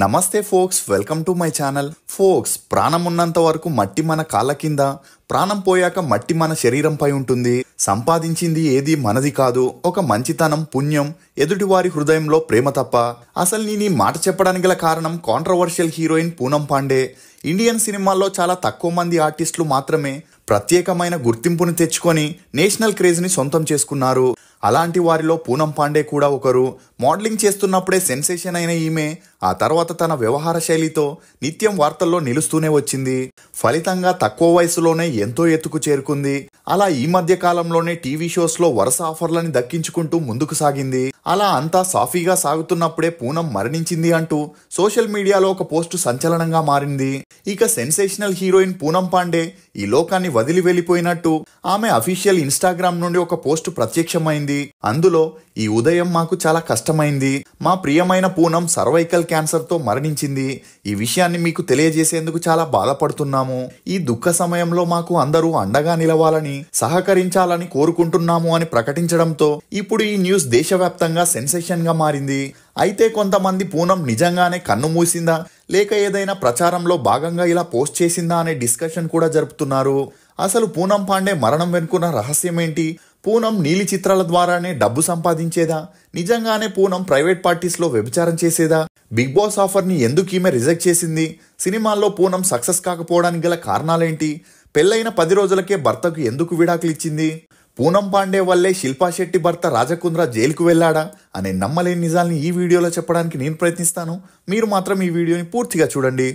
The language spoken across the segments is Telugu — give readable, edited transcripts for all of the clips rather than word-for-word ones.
నమస్తే folks, welcome to my channel. Folks, ప్రాణం ఉన్నంత వరకు మట్టి మన కాళ్ళ కింద, ప్రాణం పోయాక మట్టి మన శరీరంపై ఉంటుంది. సంపాదించింది ఏది మనది కాదు, ఒక మంచితనం, పుణ్యం, ఎదుటివారి హృదయంలో ప్రేమ తప్ప. అసలు నేను ఈ మాట చెప్పడానికి గల కారణం controversial heroine Poonam Pandey. Indian సినిమాల్లో చాలా తక్కువ మంది ఆర్టిస్టులు మాత్రమే ప్రత్యేకమైన గుర్తింపును తెచ్చుకొని నేషనల్ క్రేజ్ని సొంతం చేసుకున్నారు. అలాంటి వారిలో పూనం పాండే కూడా ఒకరు. మోడలింగ్ చేస్తున్నప్పుడే సెన్సేషన్ అయిన ఈమె ఆ తర్వాత తన వ్యవహార శైలితో నిత్యం వార్తల్లో నిలుస్తూనే వచ్చింది. ఫలితంగా తక్కువ వయసులోనే ఎంతో ఎత్తుకు చేరుకుంది. అలా ఈ మధ్య కాలంలోనే టీవీ షోస్లో వరుస ఆఫర్లని దక్కించుకుంటూ ముందుకు సాగింది. అలా అంతా సాఫీగా సాగుతున్నప్పుడే పూనం మరణించింది అంటూ సోషల్ మీడియాలో ఒక పోస్టు సంచలనంగా మారింది. ఇక సెన్సేషనల్ హీరోయిన్ పూనం పాండే ఈ లోకాన్ని వదిలి వెళ్ళిపోయినట్టు ఆమె అఫీషియల్ ఇన్స్టాగ్రామ్ నుండి ఒక పోస్టు ప్రత్యక్షమైంది. అందులో, ఈ ఉదయం మాకు చాలా కష్టమైంది. మా ప్రియమైన పూనం సర్వైకల్ క్యాన్సర్తో మరణించింది. ఈ విషయాన్ని మీకు తెలియజేసేందుకు చాలా బాధపడుతున్నాము. ఈ దుఃఖ సమయంలో మాకు అందరూ అండగా నిలవాలని, సహకరించాలని కోరుకుంటున్నాము అని ప్రకటించడంతో ఇప్పుడు ఈ న్యూస్ దేశవ్యాప్తంగా సెన్సేషన్ గా మారింది. అయితే కొంతమంది పూనం నిజంగానే కన్ను మూసిందా, లేక ఏదైనా ప్రచారంలో భాగంగా ఇలా పోస్ట్ చేసిందా అనే డిస్కషన్ కూడా జరుపుతున్నారు. అసలు పూనం పాండే మరణం వెనుకున్న రహస్యం ఏంటి? పూనం నీలి చిత్రాల ద్వారానే డబ్బు సంపాదించేదా? నిజంగానే పూనం ప్రైవేట్ పార్టీస్లో వ్యభిచారం చేసేదా? బిగ్ బాస్ ఆఫర్ని ఎందుకు ఈమె రిజెక్ట్ చేసింది? సినిమాల్లో పూనం సక్సెస్ కాకపోవడానికి గల కారణాలేంటి? పెళ్లైన 10 రోజులకే భర్తకు ఎందుకు విడాకులు ఇచ్చింది? పూనం పాండే వల్లే శిల్పా శెట్టి భర్త రాజకుంద్ర జైలుకు వెళ్ళాడా అనే నమ్మలేని నిజాల్ని ఈ వీడియోలో చెప్పడానికి నేను ప్రయత్నిస్తాను. మీరు మాత్రం ఈ వీడియోని పూర్తిగా చూడండి.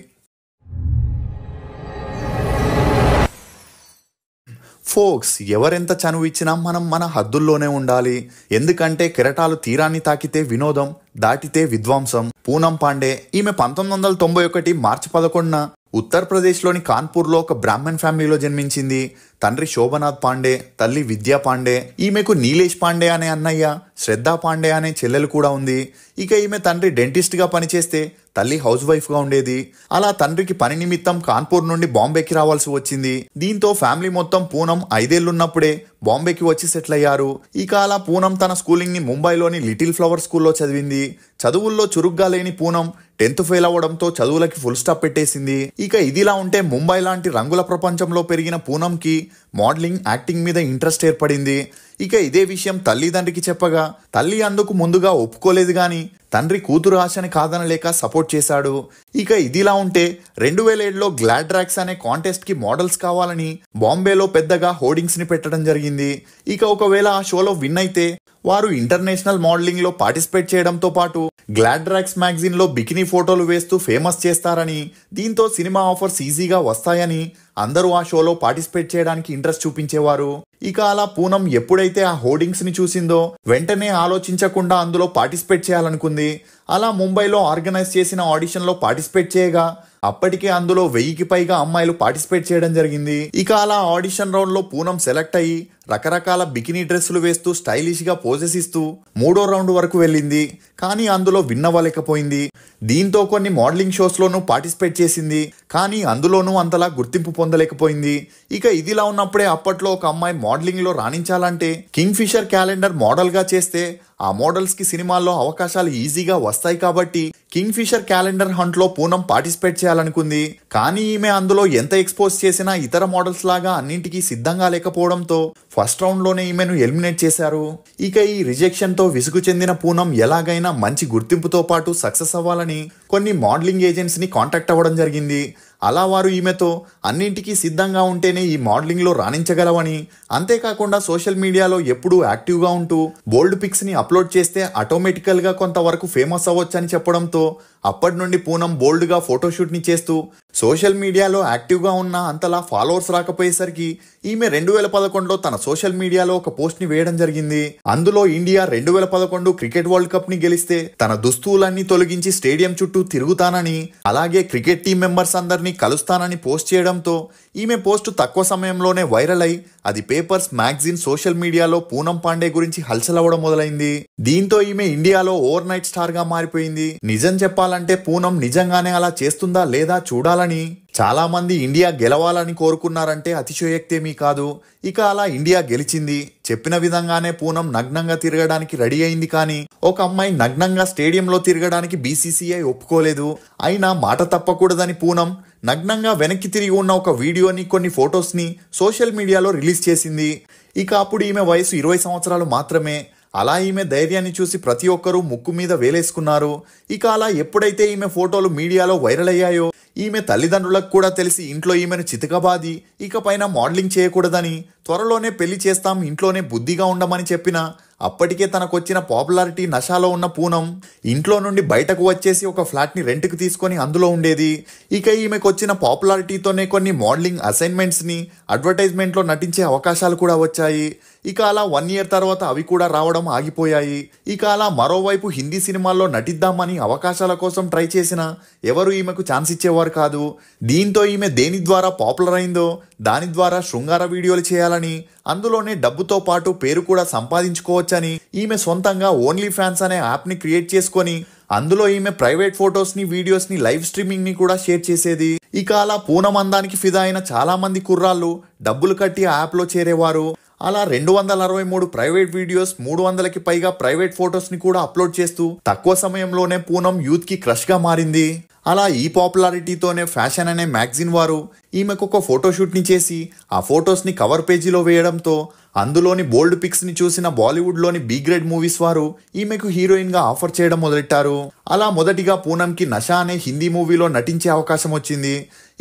ఫోక్స్, ఎవరెంత చనువు ఇచ్చినా మనం మన హద్దుల్లోనే ఉండాలి. ఎందుకంటే కెరటాలు తీరాన్ని తాకితే వినోదం, దాటితే విధ్వంసం. పూనం పాండే ఈమె 1991 మార్చి 11న ఉత్తరప్రదేశ్లోని కాన్పూర్లో ఒక బ్రాహ్మణ్ ఫ్యామిలీలో జన్మించింది. తండ్రి శోభనాథ్ పాండే, తల్లి విద్యా పాండే. ఈమెకు నీలేష్ పాండే అనే అన్నయ్య, శ్రద్ధా పాండే అనే చెల్లెలు కూడా ఉంది. ఇక ఈమె తండ్రి డెంటిస్ట్గా పనిచేస్తే తల్లి హౌస్ వైఫ్గా ఉండేది. అలా తండ్రికి పని నిమిత్తం కాన్పూర్ నుండి బాంబేకి రావాల్సి వచ్చింది. దీంతో ఫ్యామిలీ మొత్తం పూనం 5 ఏళ్లున్నప్పుడే బాంబేకి వచ్చి సెటిల్ అయ్యారు. ఇక అలా పూనం తన స్కూలింగ్ ని ముంబైలోని లిటిల్ ఫ్లవర్ స్కూల్లో చదివింది. చదువుల్లో చురుగ్గా లేని పూనం 10th ఫెయిల్ అవ్వడంతో చదువులకి ఫుల్ స్టాప్ పెట్టేసింది. ఇక ఇదిలా ఉంటే ముంబై లాంటి రంగుల ప్రపంచంలో పెరిగిన పూనంకి మోడలింగ్, యాక్టింగ్ మీద ఇంట్రెస్ట్ ఏర్పడింది. ఇక ఇదే విషయం తల్లిదండ్రికి చెప్పగా తల్లి అందుకు ముందుగా ఒప్పుకోలేదు గాని తండ్రి కూతురు ఆశని కాదనలేక సపోర్ట్ చేశాడు. ఇక ఇదిలా ఉంటే 2007లో గ్లాడ్రాక్స్ అనే కాంటెస్ట్ కి మోడల్స్ కావాలని బాంబేలో పెద్దగా హోర్డింగ్స్ ని పెట్టడం జరిగింది. ఇక ఒకవేళ ఆ షోలో విన్ అయితే వారు ఇంటర్నేషనల్ మోడలింగ్ లో పార్టిసిపేట్ చేయడంతో పాటు గ్లాడ్రాక్స్ మ్యాగజైన్ లో బికినీ ఫోటోలు వేస్తూ ఫేమస్ చేస్తారని, దీంతో సినిమా ఆఫర్స్ ఈజీగా వస్తాయని అందరూ ఆ షోలో పార్టిసిపేట్ చేయడానికి ఇంట్రెస్ట్ చూపించేవారు. ఇక అలా పూనం ఎప్పుడైతే ఆ హోర్డింగ్స్ ని చూసిందో వెంటనే ఆలోచించకుండా అందులో పార్టిసిపేట్ చేయాలనుకుంది. అలా ముంబైలో ఆర్గనైజ్ చేసిన ఆడిషన్ లో పార్టిసిపేట్ చేయగా అప్పటికే అందులో 1000కి పైగా అమ్మాయిలు పార్టిసిపేట్ చేయడం జరిగింది. ఇక అలా ఆడిషన్ రౌండ్ లో పూనం సెలెక్ట్ అయ్యి రకరకాల బికినీ డ్రెస్సులు వేస్తూ స్టైలిష్ గా పోజెస్ ఇస్తూ 3వ రౌండ్ వరకు వెళ్ళింది. కానీ అందులో విన్ అవ్వలేకపోయింది. దీంతో కొన్ని మోడలింగ్ షోస్ లోనూ పార్టిసిపేట్ చేసింది, కానీ అందులోనూ అంతలా గుర్తింపు పొందలేకపోయింది. ఇక ఇదిలా ఉన్నప్పుడే అప్పట్లో ఒక అమ్మాయి మోడలింగ్ లో రాణించాలంటే కింగ్ ఫిషర్ క్యాలెండర్ మోడల్ గా చేస్తే ఆ మోడల్స్ కి సినిమాల్లో అవకాశాలు ఈజీగా వస్తాయి కాబట్టి కింగ్ ఫిషర్ క్యాలెండర్ హంట్ లో పూనం పార్టిసిపేట్ చేయాలనుకుంది. కానీ ఈమె అందులో ఎంత ఎక్స్పోజ్ చేసినా ఇతర మోడల్స్ లాగా అన్నింటికీ సిద్ధంగా లేకపోవడంతో ఫస్ట్ రౌండ్ లోనే ఈమెను ఎలిమినేట్ చేశారు. ఇక ఈ రిజెక్షన్ తో విసుగు చెందిన పూనం ఎలాగైనా మంచి గుర్తింపుతో పాటు సక్సెస్ అవ్వాలని కొన్ని మోడలింగ్ ఏజెంట్స్ ని కాంటాక్ట్ అవ్వడం జరిగింది. అలా వారు ఈమెతో అన్నింటికీ సిద్ధంగా ఉంటేనే ఈ మోడలింగ్ లో రాణించగలవని, అంతేకాకుండా సోషల్ మీడియాలో ఎప్పుడూ యాక్టివ్గా ఉంటూ బోల్డ్ పిక్స్ ని అప్లోడ్ చేస్తే ఆటోమేటికల్ గా కొంతవరకు ఫేమస్ అవ్వచ్చని చెప్పడంతో అప్పటి నుండి పూనం బోల్డ్ గా ఫోటోషూట్ ని చేస్తూ సోషల్ మీడియాలో యాక్టివ్గా ఉన్న అంతలా ఫాలోవర్స్ రాకపోయేసరికి ఈమె 2011లో తన సోషల్ మీడియాలో ఒక పోస్ట్ ని వేయడం జరిగింది. అందులో ఇండియా 2011 క్రికెట్ వరల్డ్ కప్ ని గెలిస్తే తన దుస్తువులన్నీ తొలగించి స్టేడియం చుట్టూ తిరుగుతానని, అలాగే క్రికెట్ టీం మెంబర్స్ అందరినీ కలుస్తానని పోస్ట్ చేయడంతో ఈమె పోస్ట్ తక్కువ సమయంలోనే వైరల్ అయి అది పేపర్స్, మ్యాగజైన్, సోషల్ మీడియాలో పూనం పాండే గురించి హల్చల్ అవ్వడం మొదలైంది. దీంతో ఈమె ఇండియాలో ఓవర్ నైట్ స్టార్ గా మారిపోయింది. నిజం చెప్పాలంటే పూనం నిజంగానే అలా చేస్తుందా లేదా చూడాలని చాలా మంది ఇండియా గెలవాలని కోరుకున్నారంటే అతిశయోక్తేమీ కాదు. ఇక అలా ఇండియా గెలిచింది. చెప్పిన విధంగానే పూనం నగ్నంగా తిరగడానికి రెడీ అయింది. కానీ ఒక అమ్మాయి నగ్నంగా స్టేడియంలో తిరగడానికి బీసీసీఐ ఒప్పుకోలేదు. అయినా మాట తప్పకూడదని పూనం నగ్నంగా వెనక్కి తిరిగి ఉన్న ఒక వీడియోని, కొన్ని ఫొటోస్ని సోషల్ మీడియాలో రిలీజ్ చేసింది. ఇక అప్పుడు ఈమె వయసు 20 సంవత్సరాలు మాత్రమే. అలా ఈమె ధైర్యాన్ని చూసి ప్రతి ఒక్కరూ ముక్కు మీద వేలేసుకున్నారు. ఇక అలా ఎప్పుడైతే ఈమె ఫోటోలు మీడియాలో వైరల్ అయ్యాయో, ఈమె తల్లిదండ్రులకు కూడా తెలిసి ఇంట్లో ఈమెను చితకబాది ఇకపైన మోడలింగ్ చేయకూడదని, త్వరలోనే పెళ్లి చేస్తాం, ఇంట్లోనే బుద్ధిగా ఉండమని చెప్పిన అప్పటికే తనకొచ్చిన పాపులారిటీ నషాలో ఉన్న పూనం ఇంట్లో నుండి బయటకు వచ్చేసి ఒక ఫ్లాట్ని రెంట్కి తీసుకొని అందులో ఉండేది. ఇక ఈమెకు వచ్చిన పాపులారిటీతోనే కొన్ని మోడలింగ్ అసైన్మెంట్స్ని, అడ్వర్టైజ్మెంట్లో నటించే అవకాశాలు కూడా వచ్చాయి. ఇక అలా 1 year తర్వాత అవి కూడా రావడం ఆగిపోయాయి. ఇక అలా మరోవైపు హిందీ సినిమాల్లో నటిద్దామని అవకాశాల కోసం ట్రై చేసినా ఎవరు ఈమెకు ఛాన్స్ ఇచ్చేవారు కాదు. దీంతో ఈమె దేని ద్వారా పాపులర్ అయిందో దాని ద్వారా శృంగార వీడియోలు చేయాలని, అందులోనే డబ్బుతో పాటు పేరు కూడా సంపాదించుకోవచ్చని ఈమె సొంతంగా ఓన్లీ ఫ్యాన్స్ అనే యాప్ని క్రియేట్ చేసుకొని అందులో ఈమె ప్రైవేట్ ఫొటోస్ని, వీడియోస్ని, లైవ్ స్ట్రీమింగ్ని కూడా షేర్ చేసేది. ఇక అలా పూనం అందానికి ఫిదా అయిన చాలా మంది కుర్రాళ్ళు డబ్బులు కట్టి ఆ యాప్లో చేరేవారు. అలా 263 ప్రైవేట్ వీడియోస్, 300కి పైగా ప్రైవేట్ ఫొటోస్ని కూడా అప్లోడ్ చేస్తూ తక్కువ సమయంలోనే పూనం యూత్కి క్రష్గా మారింది. అలా ఈ పాపులారిటీతోనే ఫ్యాషన్ అనే మ్యాగజైన్ వారు ఈమెకు ఒక ఫోటోషూట్ని చేసి ఆ ఫొటోస్ని కవర్ పేజీలో వేయడంతో అందులోని బోల్డ్ పిక్స్ని చూసిన బాలీవుడ్లోని బి గ్రేడ్ మూవీస్ వారు ఈమెకు హీరోయిన్గా ఆఫర్ చేయడం మొదలెట్టారు. అలా మొదటిగా పూనంకి నషా అనే హిందీ మూవీలో నటించే అవకాశం వచ్చింది.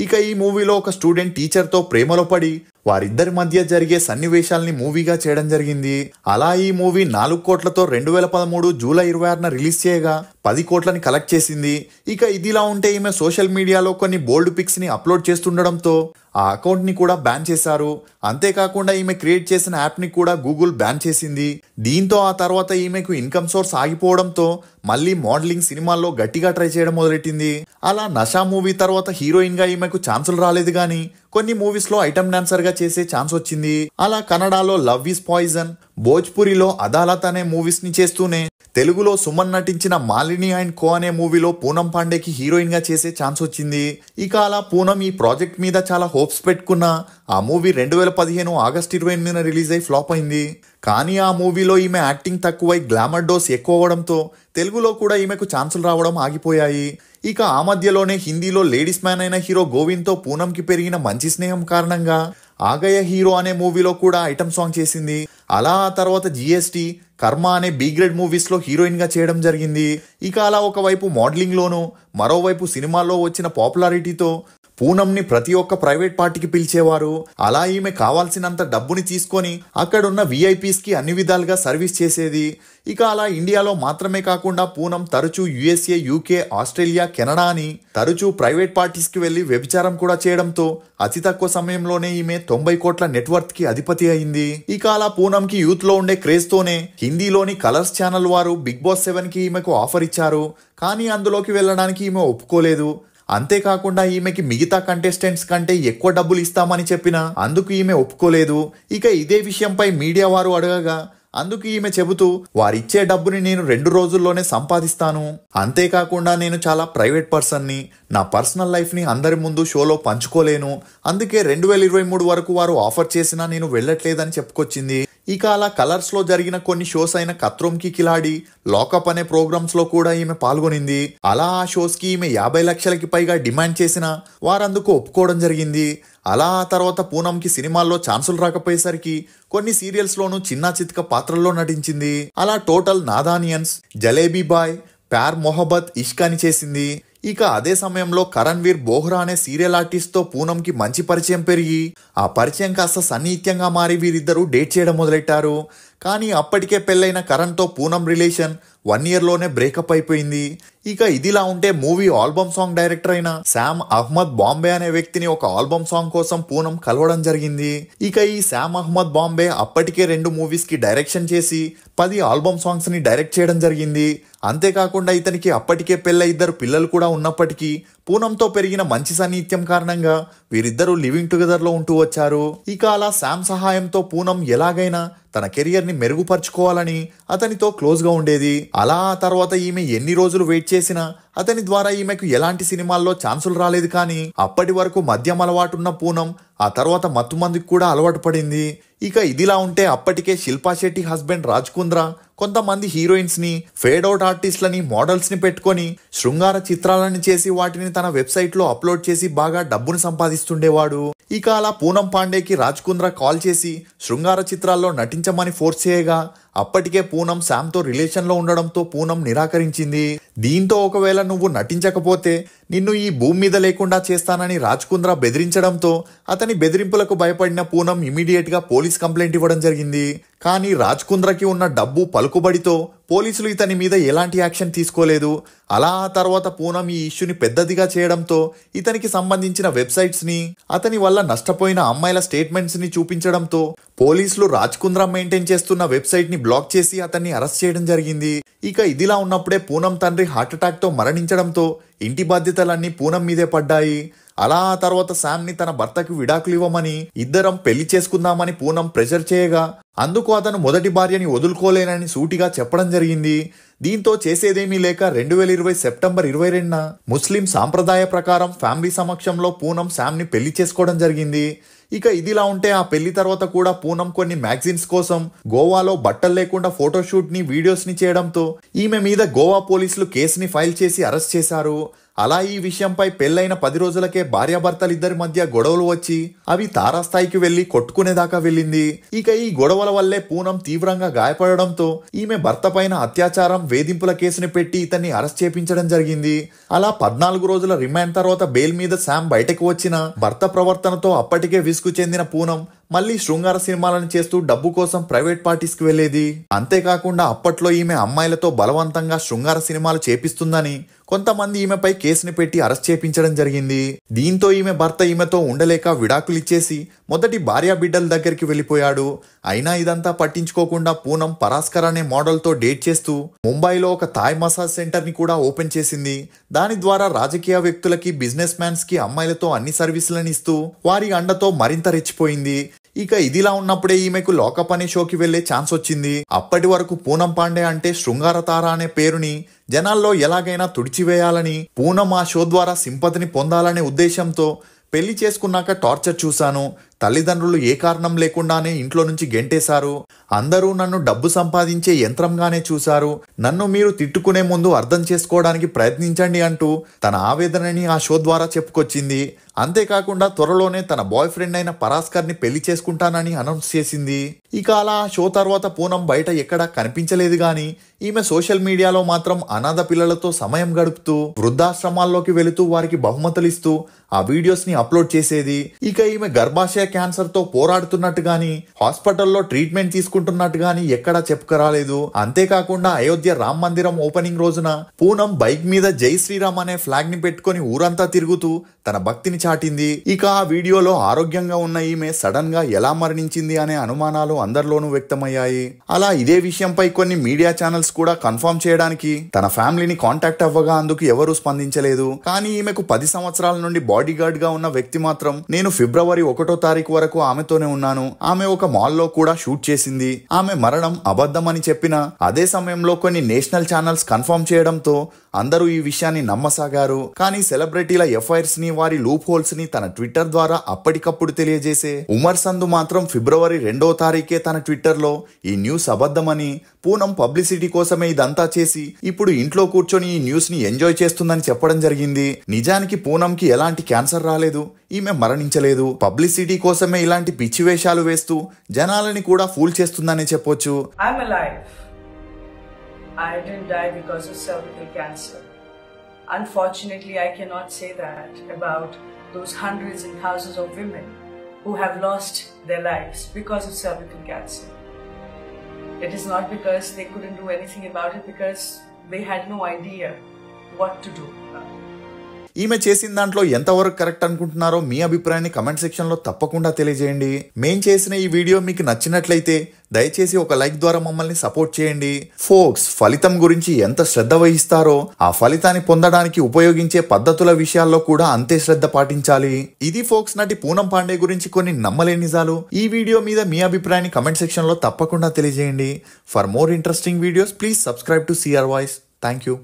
ఇక ఈ మూవీలో ఒక స్టూడెంట్ టీచర్తో ప్రేమలో పడి వారిద్దరి మధ్య జరిగే సన్నివేశాల్ని మూవీగా చేయడం జరిగింది. అలా ఈ మూవీ 4 కోట్లతో 2013 జూలై 26న రిలీజ్ చేయగా 10 కోట్లని కలెక్ట్ చేసింది. ఇక ఇదిలా ఉంటే ఈమె సోషల్ మీడియాలో కొన్ని బోల్డ్ పిక్స్ ని అప్లోడ్ చేస్తుండడంతో ఆ అకౌంట్ ని కూడా బ్యాన్ చేశారు. అంతేకాకుండా ఈమె క్రియేట్ చేసిన యాప్ ని కూడా గూగుల్ బ్యాన్ చేసింది. దీంతో ఆ తర్వాత ఈమెకు ఇన్కమ్ సోర్స్ ఆగిపోవడంతో మళ్ళీ మోడలింగ్, సినిమాల్లో గట్టిగా ట్రై చేయడం మొదలెట్టింది. అలా నషా మూవీ తర్వాత హీరోయిన్ గా ఈమెకు ఛాన్సులు రాలేదు గానీ కొన్ని మూవీస్ లో ఐటమ్ డాన్సర్ గా చేసే ఛాన్స్ వచ్చింది. అలా కన్నడలో లవ్ ఈజ్ పాయిజన్, భోజ్పురిలో అదాలత్ అనే మూవీస్ ని చేస్తూనే తెలుగులో సుమన్ నటించిన మాలిని అండ్ కో అనే మూవీలో పూనం పాండేకి హీరోయిన్ గా చేసే ఛాన్స్ వచ్చింది. ఇక అలా పూనం ఈ ప్రాజెక్ట్ మీద చాలా హోప్స్ పెట్టుకున్న ఆ మూవీ 2015 ఆగస్ట్ 28న రిలీజ్ అయి ఫ్లాప్ అయింది. కానీ ఆ మూవీలో ఈమె యాక్టింగ్ తక్కువై గ్లామర్ డోస్ ఎక్కువ అవడంతో తెలుగులో కూడా ఈమెకు ఛాన్సులు రావడం ఆగిపోయాయి. ఇక ఆ మధ్యలోనే హిందీలో లేడీస్ మ్యాన్ అయిన హీరో గోవింద్తో పూనంకి పెరిగిన మంచి స్నేహం కారణంగా ఆగయ హీరో అనే మూవీలో కూడా ఐటమ్ సాంగ్ చేసింది. అలా ఆ తర్వాత జిఎస్టీ, కర్మ అనే బి గ్రేడ్ మూవీస్ లో హీరోయిన్ గా చేయడం జరిగింది. ఇక అలా ఒకవైపు మోడలింగ్ లోను, మరోవైపు సినిమాల్లో వచ్చిన పాపులారిటీతో పూనంని ప్రతి ఒక్క ప్రైవేట్ పార్టీకి పిలిచేవారు. అలా ఈమె కావాల్సినంత డబ్బుని తీసుకొని అక్కడున్న విఐపీస్ కి అన్ని విధాలుగా సర్వీస్ చేసేది. ఇక అలా ఇండియాలో మాత్రమే కాకుండా పూనం తరచూ యుఎస్ఏ, యూకే, ఆస్ట్రేలియా, కెనడా అని తరచూ ప్రైవేట్ పార్టీస్ కి వెళ్లి వ్యభిచారం కూడా చేయడంతో అతి తక్కువ సమయంలోనే ఈమె 90 కోట్ల నెట్వర్త్ కి అధిపతి అయింది. ఇక అలా పూనంకి యూత్ లో ఉండే క్రేజ్ తోనే హిందీలోని కలర్స్ ఛానల్ వారు బిగ్ బాస్ 7 కి ఈమెకు ఆఫర్ ఇచ్చారు. కానీ అందులోకి వెళ్ళడానికి ఈమె ఒప్పుకోలేదు. అంతేకాకుండా ఈమెకి మిగతా కంటెస్టెంట్స్ కంటే ఎక్కువ డబ్బులు ఇస్తామని చెప్పినా అందుకు ఈమె ఒప్పుకోలేదు. ఇక ఇదే విషయంపై మీడియా వారు అడగగా అందుకు ఈమె చెబుతూ, వారిచ్చే డబ్బుని నేను 2 రోజుల్లోనే సంపాదిస్తాను. అంతేకాకుండా నేను చాలా ప్రైవేట్ పర్సన్ని, నా పర్సనల్ లైఫ్ని అందరి ముందు షోలో పంచుకోలేను. అందుకే 2023 వరకు వారు ఆఫర్ చేసినా నేను వెళ్ళట్లేదని చెప్పుకొచ్చింది. ఇక అలా కలర్స్ లో జరిగిన కొన్ని షోస్ అయిన ఖత్రోం కి ఖిలాడి, లాకప్ అనే ప్రోగ్రామ్స్ లో కూడా ఈమె పాల్గొనింది. అలా ఆ షోస్ కి ఈమె 50 లక్షలకి పైగా డిమాండ్ చేసినా వారందుకు ఒప్పుకోవడం జరిగింది. అలా ఆ తర్వాత పూనంకి సినిమాల్లో ఛాన్సులు రాకపోయేసరికి కొన్ని సీరియల్స్ లోనూ చిన్న చితక పాత్రల్లో నటించింది. అలా టోటల్ నాదానియన్స్, జలేబీ బాయ్, ప్యార్ మొహబ్బత్, ఇష్క్ అని చేసింది. ఇక అదే సమయంలో కరణ్ వీర్ బోహ్రా అనే సీరియల్ ఆర్టిస్ట్ తో పూనంకి మంచి పరిచయం పెరిగి ఆ పరిచయం కాస్త సన్నిహిత్యంగా మారి వీరిద్దరూ డేట్ చేయడం మొదలెట్టారు. కానీ అప్పటికే పెళ్ళైన కరణ్ తో పూనం రిలేషన్ 1 year లోనే బ్రేకప్ అయిపోయింది. ఇక ఇదిలా ఉంటే మూవీ ఆల్బమ్ సాంగ్ డైరెక్టర్ అయిన శామ్ అహ్మద్ బాంబే అనే వ్యక్తిని ఒక ఆల్బమ్ సాంగ్ కోసం పూనం కలవడం జరిగింది. ఇక ఈ శామ్ అహ్మద్ బాంబే అప్పటికే 2 మూవీస్ కి డైరెక్షన్ చేసి 10 ఆల్బమ్ సాంగ్స్ ని డైరెక్ట్ చేయడం జరిగింది. అంతేకాకుండా ఇతనికి అప్పటికే పెళ్ళ 2 పిల్లలు కూడా ఉన్నప్పటికీ పూనంతో పెరిగిన మంచి సన్నిహిత్యం కారణంగా వీరిద్దరూ లివింగ్ టుగెదర్ లో ఉంటూ వచ్చారు. ఇక అలా శామ్ సహాయంతో పూనం ఎలాగైనా తన కెరియర్ ని మెరుగుపరుచుకోవాలని అతనితో క్లోజ్ గా ఉండేది. అలా ఆ తర్వాత ఈమె ఎన్ని రోజులు వెయిట్ చేసినా అతని ద్వారా ఈమెకు ఎలాంటి సినిమాల్లో ఛాన్సులు రాలేదు. కానీ అప్పటి వరకు మద్యం అలవాటున్న పూనం ఆ తర్వాత మత్తుమందుకు కూడా అలవాటు పడింది. ఇక ఇదిలా ఉంటే అప్పటికే శిల్పా శెట్టి హస్బెండ్ రాజ్ కుంద్రా కొంతమంది హీరోయిన్స్ ని, ఫేడ్ అవుట్ ఆర్టిస్ట్లని, మోడల్స్ ని పెట్టుకొని శృంగార చిత్రాలను చేసి వాటిని తన వెబ్సైట్ లో అప్లోడ్ చేసి బాగా డబ్బును సంపాదిస్తుండేవాడు. ఇక అలా పూనం పాండేకి రాజ్ కుంద్రా కాల్ చేసి శృంగార చిత్రాల్లో నటించమని ఫోర్స్ చేయగా అప్పటికే పూనం శామ్తో రిలేషన్లో ఉండడంతో పూనం నిరాకరించింది. దీంతో ఒకవేళ నువ్వు నటించకపోతే నిన్ను ఈ భూమి మీద లేకుండా చేస్తానని రాజ్ కుంద్రా బెదిరించడంతో అతని బెదిరింపులకు భయపడిన పూనం ఇమీడియట్ గా పోలీస్ కంప్లైంట్ ఇవ్వడం జరిగింది. కానీ రాజ్ కుంద్రాకి ఉన్న డబ్బు పలుకుబడితో పోలీసులు ఇతని మీద ఎలాంటి యాక్షన్ తీసుకోలేదు. అలా ఆ తర్వాత పూనం ఈ ఇష్యూని పెద్దదిగా చేయడంతో ఇతనికి సంబంధించిన వెబ్సైట్స్ ని, అతని వల్ల నష్టపోయిన అమ్మాయిల స్టేట్మెంట్స్ ని చూపించడంతో పోలీసులు రాజ్ కుంద్రా మెయింటైన్ చేస్తున్న వెబ్సైట్ ని బ్లాక్ చేసి అతన్ని అరెస్ట్ చేయడం జరిగింది. ఇక ఇదిలా ఉన్నప్పుడే పూనం తండ్రి హార్ట్అటాక్ తో మరణించడంతో ఇంటి బాధ్యతలన్నీ పూనం మీదే పడ్డాయి. అలా ఆ తర్వాత శామ్ ని తన భర్తకు విడాకులు ఇవ్వమని, ఇద్దరం పెళ్లి చేసుకుందామని పూనం ప్రెషర్ చేయగా అందుకు అతను మొదటి భార్యని వదులుకోలేనని సూటిగా చెప్పడం జరిగింది. దీంతో చేసేదేమీ లేక 2020 సెప్టెంబర్ 22న ముస్లిం సాంప్రదాయ ప్రకారం ఫ్యామిలీ సమక్షంలో పూనం శామ్ ని పెళ్లి చేసుకోవడం జరిగింది. ఇక ఇదిలా ఉంటే ఆ పెళ్లి తర్వాత కూడా పూనం కొన్ని మ్యాగజైన్స్ కోసం గోవాలో బట్టలు లేకుండా ఫోటోషూట్ ని, వీడియోస్ ని చేయడంతో ఈమె మీద గోవా పోలీసులు కేసుని ఫైల్ చేసి అరెస్ట్ చేశారు. అలా ఈ విషయంపై పెళ్లైన 10 రోజులకే భార్యాభర్తలిద్దరి మధ్య గొడవలు వచ్చి అవి తారాస్థాయికి వెళ్లి కొట్టుకునేదాకా వెళ్ళింది. ఇక ఈ గొడవల వల్లే పూనం తీవ్రంగా గాయపడడంతో ఈమె భర్త పైన అత్యాచారం, వేధింపుల కేసుని పెట్టి ఇతన్ని అరెస్ట్ చేపించడం జరిగింది. అలా 14 రోజుల రిమాండ్ తర్వాత బెయిల్ మీద శామ్ బయటకు వచ్చిన భర్త ప్రవర్తనతో అప్పటికే విసుగు చెందిన పూనం మళ్ళీ శృంగార సినిమాలను చేస్తూ డబ్బు కోసం ప్రైవేట్ పార్టీస్ కి వెళ్లేది. అంతేకాకుండా అప్పట్లో ఈమె అమ్మాయిలతో బలవంతంగా శృంగార సినిమాలు చేపిస్తుందని కొంతమంది ఈమెపై కేసుని పెట్టి అరెస్ట్ చేపించడం జరిగింది. దీంతో ఈమె భర్త ఈమెతో ఉండలేక విడాకులు ఇచ్చేసి మొదటి భార్య బిడ్డల దగ్గరికి వెళ్లిపోయాడు. అయినా ఇదంతా పట్టించుకోకుండా పూనం పరాస్కర్ అనే మోడల్ తో డేట్ చేస్తూ ముంబైలో ఒక థాయ్ మసాజ్ సెంటర్ ని కూడా ఓపెన్ చేసింది. దాని ద్వారా రాజకీయ వ్యక్తులకి, బిజినెస్ మ్యాన్స్ కి అమ్మాయిలతో అన్ని సర్వీసులను ఇస్తూ వారి అండతో మరింత రెచ్చిపోయింది. ఇక ఇదిలా ఉన్నప్పుడే ఈమెకు లాకప్ అనే షోకి వెళ్లే ఛాన్స్ వచ్చింది. అప్పటి వరకు పూనం పాండే అంటే శృంగార తార అనే పేరుని జనాల్లో ఎలాగైనా తుడిచివేయాలని, పూనం ఆ షో ద్వారా సింపతిని పొందాలనే ఉద్దేశంతో పెళ్లి చేసుకున్నాక టార్చర్ చూశాను. తల్లిదండ్రులు ఏ కారణం లేకుండానే ఇంట్లో నుంచి గెంటేశారు. అందరూ నన్ను డబ్బు సంపాదించే యంత్రంగానే చూశారు. నన్ను మీరు తిట్టుకునే ముందు అర్థం చేసుకోవడానికి ప్రయత్నించండి అంటూ తన ఆవేదనని ఆ షో ద్వారా చెప్పుకొచ్చింది. అంతేకాకుండా త్వరలోనే తన బాయ్ ఫ్రెండ్ అయిన పరాస్కర్ ని పెళ్లి చేసుకుంటానని అనౌన్స్ చేసింది. ఇక అలా ఆ షో తర్వాత పూనం బయట ఎక్కడా కనిపించలేదు. గాని ఈమె సోషల్ మీడియాలో మాత్రం అనాథ పిల్లలతో సమయం గడుపుతూ, వృద్ధాశ్రమాల్లోకి వెళుతూ వారికి బహుమతులు ఇస్తూ ఆ వీడియోస్ ని అప్లోడ్ చేసేది. ఇక ఈమె గర్భాశయ క్యాన్సర్ తో పోరాడుతున్నట్టు గాని, హాస్పిటల్లో ట్రీట్మెంట్ తీసుకుంటున్నట్టు గాని ఎక్కడా చెప్పుకురాలేదు. అంతేకాకుండా అయోధ్య రామ్ మందిరం ఓపెనింగ్ రోజున పూనం బైక్ మీద జై శ్రీరామ్ అనే ఫ్లాగ్ ని పెట్టుకుని ఊరంతా తిరుగుతూ తన భక్తిని చాటింది. ఇక ఆ వీడియోలో ఆరోగ్యంగా ఉన్న ఈమె సడన్ గా ఎలా మరణించింది అనే అనుమానాలు అందరిలోనూ వ్యక్తమయ్యాయి. అలా ఇదే విషయంపై కొన్ని మీడియా ఛానల్స్ కూడా కన్ఫర్మ్ చేయడానికి తన ఫ్యామిలీని కాంటాక్ట్ అవ్వగా అందుకు ఎవరూ స్పందించలేదు. కానీ ఈమెకు 10 సంవత్సరాల నుండి బాడీ గార్డ్ గా ఉన్న వ్యక్తి మాత్రం నేను ఫిబ్రవరి 1వ తారీఖు వరకు ఆమెతోనే ఉన్నాను, ఆమె ఒక మాల్లో కూడా షూట్ చేసింది, ఆమె మరణం అబద్ధమని చెప్పిన అదే సమయంలో కొన్ని నేషనల్ ఛానల్స్ కన్ఫర్మ్ చేయడంతో అందరూ ఈ విషయాన్ని నమ్మసాగారు. కానీ సెలబ్రిటీల ఎఫ్ఐఆర్స్ ని, వారి లూప్ హోల్స్ ని తన ట్విట్టర్ ద్వారా అప్పటికప్పుడు తెలియజేసే ఉమర్ సంధు మాత్రం ఫిబ్రవరి 2వ తారీఖే తన ట్విట్టర్ లో ఈ న్యూస్ అబద్ధమని, పూనం పబ్లిసిటీ కోసమే ఇదంతా చేసి ఇప్పుడు ఇంట్లో కూర్చొని ఈ న్యూస్ ని ఎంజాయ్ చేస్తుందని చెప్పడం జరిగింది. నిజానికి పూనంకి ఎలాంటి క్యాన్సర్ రాలేదు, ఈమె మరణించలేదు. పబ్లిసిటీ కోసమే ఇలాంటి పిచ్చి వేషాలు వేస్తూ జనాలని కూడా ఫూల్ చేస్తుందనే చెప్పొచ్చు. I didn't die because of cervical cancer. Unfortunately, I cannot say that about those hundreds and thousands of women who have lost their lives because of cervical cancer. It is not because they couldn't do anything about it, because they had no idea what to do. ఈమె చేసిన దాంట్లో ఎంతవరకు కరెక్ట్ అనుకుంటున్నారో మీ అభిప్రాయాన్ని కమెంట్ సెక్షన్ లో తప్పకుండా తెలియజేయండి. మేం చేసిన ఈ వీడియో మీకు నచ్చినట్లయితే దయచేసి ఒక లైక్ ద్వారా మమ్మల్ని సపోర్ట్ చేయండి. ఫోక్స్ ఫలితం గురించి ఎంత శ్రద్ధ వహిస్తారో ఆ ఫలితాన్ని పొందడానికి ఉపయోగించే పద్ధతుల విషయాల్లో కూడా అంతే శ్రద్ధ పాటించాలి. ఇది ఫోక్స్ నటి పూనం పాండే గురించి కొన్ని నమ్మలేని నిజాలు. ఈ వీడియో మీద మీ అభిప్రాయాన్ని కమెంట్ సెక్షన్ లో తప్పకుండా తెలియజేయండి. For more interesting videos please subscribe to CR voice. Thank you.